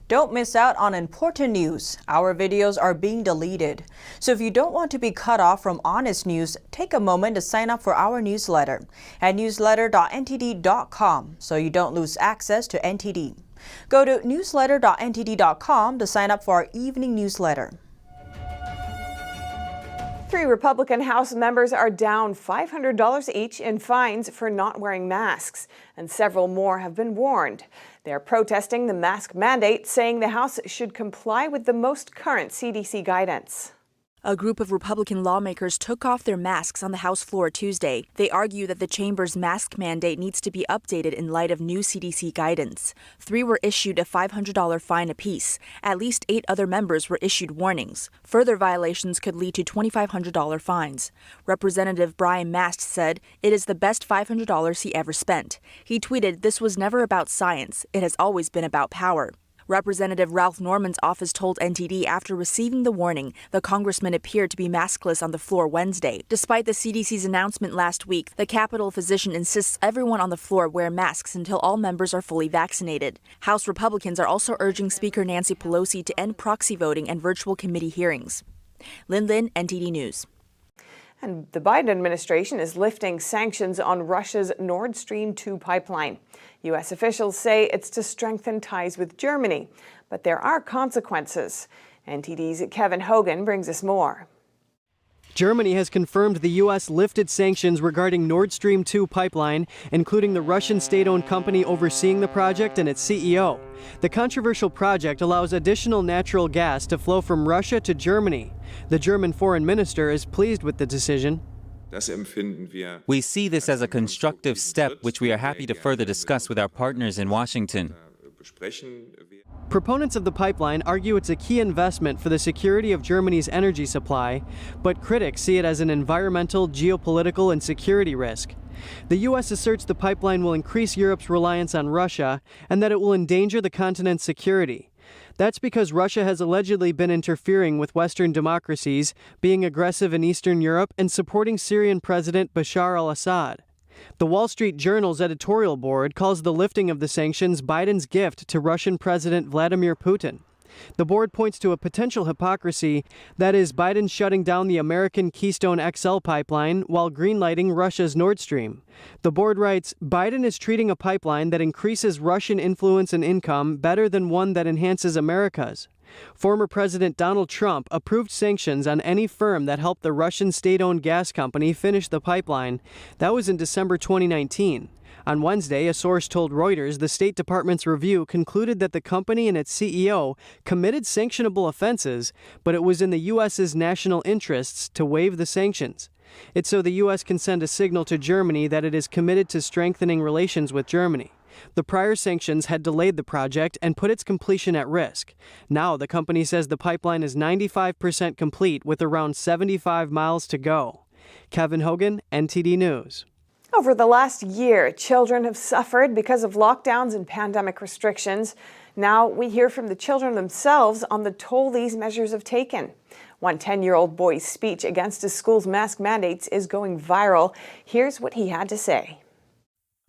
Don't miss out on important news. Our videos are being deleted. So if you don't want to be cut off from honest news, take a moment to sign up for our newsletter at newsletter.ntd.com so you don't lose access to NTD. Go to newsletter.ntd.com to sign up for our evening newsletter. 3 Republican House members are down $500 each in fines for not wearing masks, and several more have been warned. They are protesting the mask mandate, saying the House should comply with the most current CDC guidance. A group of Republican lawmakers took off their masks on the House floor Tuesday. They argue that the chamber's mask mandate needs to be updated in light of new CDC guidance. 3 were issued a $500 fine apiece. At least 8 other members were issued warnings. Further violations could lead to $2,500 fines. Representative Brian Mast said it is the best $500 he ever spent. He tweeted, "This was never about science. It has always been about power." Representative Ralph Norman's office told NTD after receiving the warning, the congressman appeared to be maskless on the floor Wednesday. Despite the CDC's announcement last week, the Capitol physician insists everyone on the floor wear masks until all members are fully vaccinated. House Republicans are also urging Speaker Nancy Pelosi to end proxy voting and virtual committee hearings. Lin Lin, NTD News. And the Biden administration is lifting sanctions on Russia's Nord Stream 2 pipeline. U.S. officials say it's to strengthen ties with Germany, but there are consequences. NTD's Kevin Hogan brings us more. Germany has confirmed the U.S. lifted sanctions regarding Nord Stream 2 pipeline, including the Russian state-owned company overseeing the project and its CEO. The controversial project allows additional natural gas to flow from Russia to Germany. The German foreign minister is pleased with the decision. We see this as a constructive step, which we are happy to further discuss with our partners in Washington. Proponents of the pipeline argue it's a key investment for the security of Germany's energy supply, but critics see it as an environmental, geopolitical, and security risk. The U.S. asserts the pipeline will increase Europe's reliance on Russia and that it will endanger the continent's security. That's because Russia has allegedly been interfering with Western democracies, being aggressive in Eastern Europe, and supporting Syrian President Bashar al-Assad. The Wall Street Journal's editorial board calls the lifting of the sanctions Biden's gift to Russian President Vladimir Putin. The board points to a potential hypocrisy, that is, Biden shutting down the American Keystone XL pipeline while greenlighting Russia's Nord Stream. The board writes, Biden is treating a pipeline that increases Russian influence and income better than one that enhances America's. Former President Donald Trump approved sanctions on any firm that helped the Russian state-owned gas company finish the pipeline. That was in December 2019. On Wednesday, a source told Reuters the State Department's review concluded that the company and its CEO committed sanctionable offenses, but it was in the U.S.'s national interests to waive the sanctions. It's so the U.S. can send a signal to Germany that it is committed to strengthening relations with Germany. The prior sanctions had delayed the project and put its completion at risk. Now the company says the pipeline is 95% complete with around 75 miles to go. Kevin Hogan, NTD News. Over the last year, children have suffered because of lockdowns and pandemic restrictions. Now we hear from the children themselves on the toll these measures have taken. One 10-year-old boy's speech against his school's mask mandates is going viral. Here's what he had to say.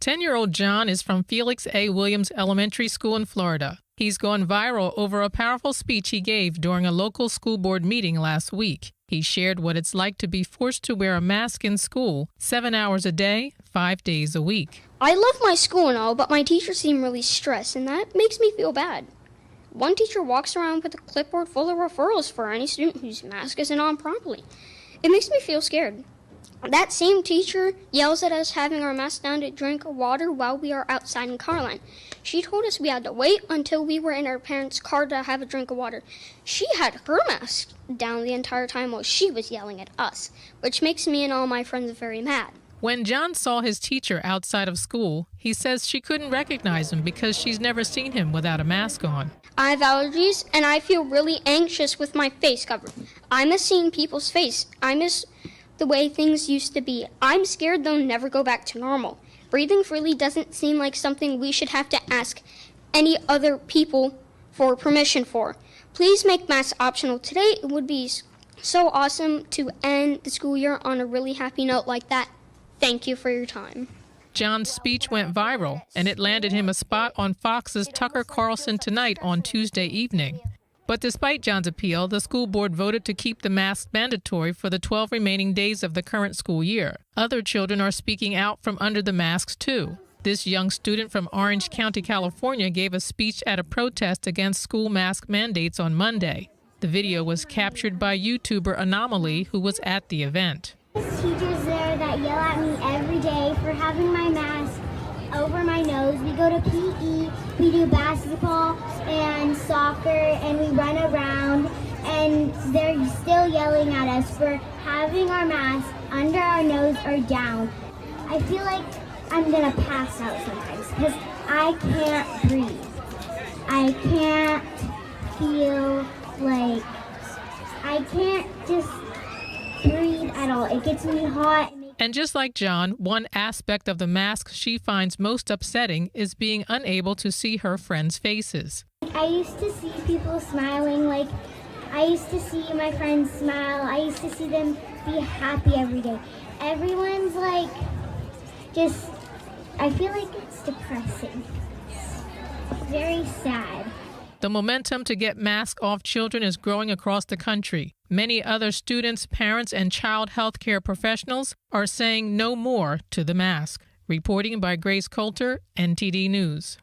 10-year-old John is from Felix A. Williams Elementary School in Florida. He's gone viral over a powerful speech he gave during a local school board meeting last week. He shared what it's like to be forced to wear a mask in school 7 hours a day, 5 days a week. I love my school and all, but my teachers seem really stressed, and that makes me feel bad. One teacher walks around with a clipboard full of referrals for any student whose mask isn't on properly. It makes me feel scared. That same teacher yells at us having our masks down to drink water while we are outside in car line. She told us we had to wait until we were in our parents' car to have a drink of water. She had her mask down the entire time while she was yelling at us, which makes me and all my friends very mad. When John saw his teacher outside of school, he says she couldn't recognize him because she's never seen him without a mask on. I have allergies, and I feel really anxious with my face covered. I miss seeing people's face. I miss the way things used to be. I'm scared they'll never go back to normal. Breathing freely doesn't seem like something we should have to ask any other people for permission for. Please make masks optional today. It would be so awesome to end the school year on a really happy note like that. Thank you for your time. John's speech went viral, and it landed him a spot on Fox's Tucker Carlson Tonight on Tuesday evening. But despite John's appeal, the school board voted to keep the mask mandatory for the 12 remaining days of the current school year. Other children are speaking out from under the masks, too. This young student from Orange County, California, gave a speech at a protest against school mask mandates on Monday. The video was captured by YouTuber Anomaly, who was at the event. There's teachers there that yell at me every day for having my mask over my nose. We go to PE, we do basketball and soccer, and we run around, and they're still yelling at us for having our mask under our nose or down. I feel like I'm gonna pass out sometimes because I can't breathe. I can't feel like I can't just breathe at all. It gets me hot. And just like John, one aspect of the mask she finds most upsetting is being unable to see her friends' faces. I used to see people smiling, like I used to see my friends smile. I used to see them be happy every day. Everyone's like, just, I feel like it's depressing. It's very sad. The momentum to get masks off children is growing across the country. Many other students, parents, and child health care professionals are saying no more to the mask. Reporting by Grace Coulter, NTD News.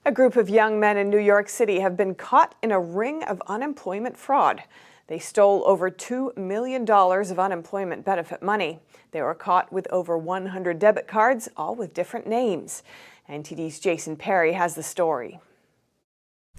A group of young men in New York City have been caught in a ring of unemployment fraud. They stole over $2 million of unemployment benefit money. They were caught with over 100 debit cards, all with different names. NTD's Jason Perry has the story.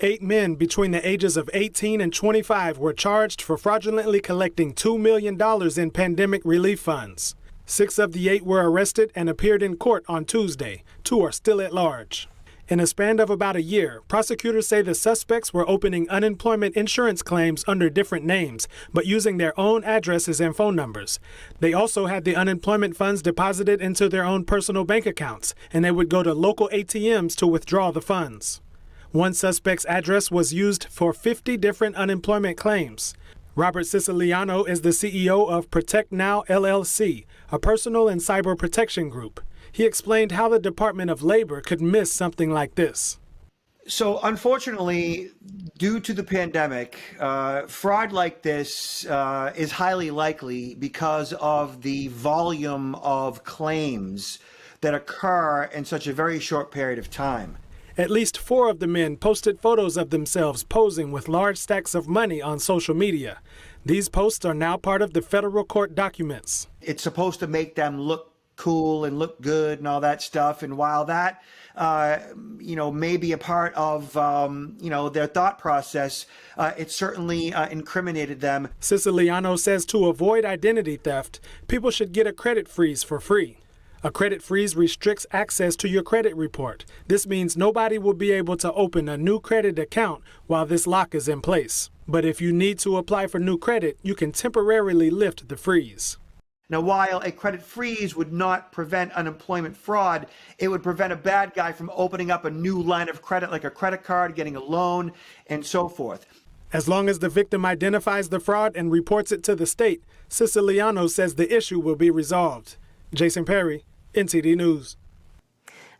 8 men between the ages of 18 and 25 were charged for fraudulently collecting $2 million in pandemic relief funds. 6 of the 8 were arrested and appeared in court on Tuesday. 2 are still at large. In a span of about a year, prosecutors say the suspects were opening unemployment insurance claims under different names, but using their own addresses and phone numbers. They also had the unemployment funds deposited into their own personal bank accounts, and they would go to local ATMs to withdraw the funds. One suspect's address was used for 50 different unemployment claims. Robert Siciliano is the CEO of Protect Now LLC, a personal and cyber protection group. He explained how the Department of Labor could miss something like this. So unfortunately, due to the pandemic, fraud like this is highly likely because of the volume of claims that occur in such a very short period of time. At least 4 of the men posted photos of themselves posing with large stacks of money on social media. These posts are now part of the federal court documents. It's supposed to make them look cool and look good and all that stuff. And while that, may be a part of, their thought process, it certainly incriminated them. Siciliano says to avoid identity theft, people should get a credit freeze for free. A credit freeze restricts access to your credit report. This means nobody will be able to open a new credit account while this lock is in place. But if you need to apply for new credit, you can temporarily lift the freeze. Now, while a credit freeze would not prevent unemployment fraud, it would prevent a bad guy from opening up a new line of credit, like a credit card, getting a loan, and so forth. As long as the victim identifies the fraud and reports it to the state, Siciliano says the issue will be resolved. Jason Perry, NTD News.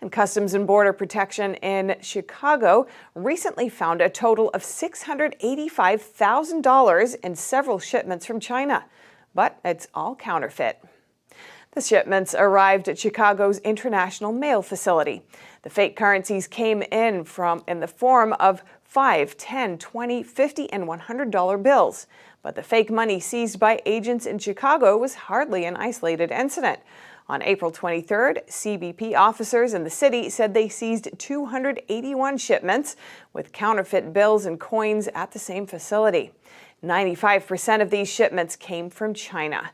And Customs and Border Protection in Chicago recently found a total of $685,000 in several shipments from China. But it's all counterfeit. The shipments arrived at Chicago's International Mail Facility. The fake currencies came in the form of $5, $10, $20, $50, and $100 bills. But the fake money seized by agents in Chicago was hardly an isolated incident. On April 23rd, CBP officers in the city said they seized 281 shipments with counterfeit bills and coins at the same facility. 95% of these shipments came from China.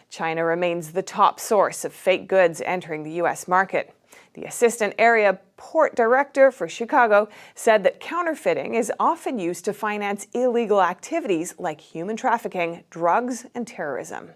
China remains the top source of fake goods entering the U.S. market. The Assistant Area Port Director for Chicago said that counterfeiting is often used to finance illegal activities like human trafficking, drugs, and terrorism.